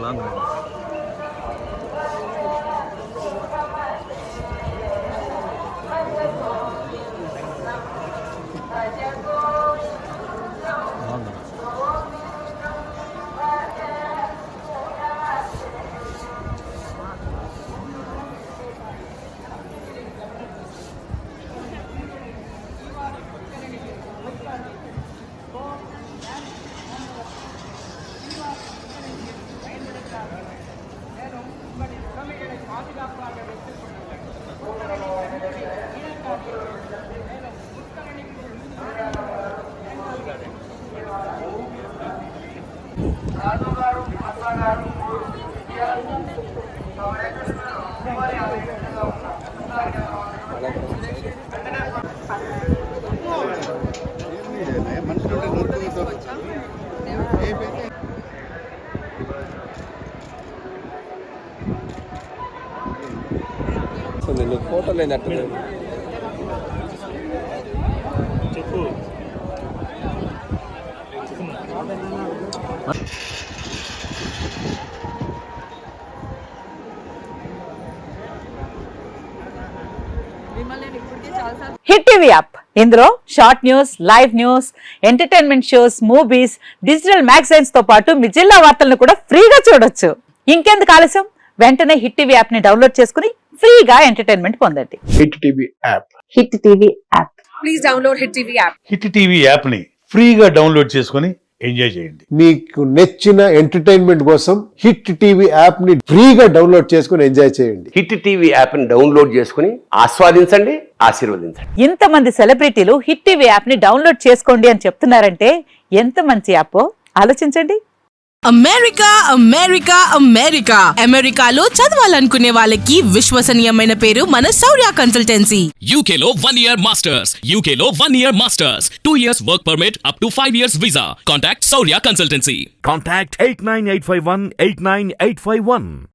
Long photo లేనట్టు చెప్పు. Hit TV app ఇందులో short news, live news, entertainment shows, movies, digital magazines తో పాటు మీ జిల్లా వార్తలను కూడా ఫ్రీగా చూడొచ్చు. ఇంకెందుకు ఆలస్యం, వెంటనే హిట్ టీవీ యాప్ ని డౌన్లోడ్ చేసుకుని ఫ్రీగా ఎంటర్టైన్మెంట్ పొందండి. Hit TV app. Hit TV app. Please download hit TV app. Hit TV app ని ఫ్రీగా డౌన్లోడ్ చేసుకుని ఎంజాయ్ చేయండి. మీకు నచ్చిన ఎంటర్టైన్మెంట్ కోసం హిట్ టీవీ యాప్ ని ఫ్రీగా డౌన్లోడ్ చేసుకుని ఎంజాయ్ చేయండి. హిట్ టీవీ యాప్ ని డౌన్లోడ్ చేసుకుని ఆస్వాదించండి, ఆశీర్వదించండి. ఇంతమంది సెలబ్రిటీలు హిట్ టీవీ యాప్ ని డౌన్లోడ్ చేసుకోండి అని చెప్తున్నారంటే ఎంత మంచి యాప్ ఆలోచించండి. అమెరికా అమెరికా అమెరికా అమెరికాలో చదవాలనుకునే వాళ్ళకి విశ్వసనీయమైన పేరు మన శౌర్య కన్సల్టెన్సీ. UK లో 1 year masters, UK లో 1 year masters, 2 years work permit up to 5 years visa. Contact Saurya Consultancy. Contact 89851 89851.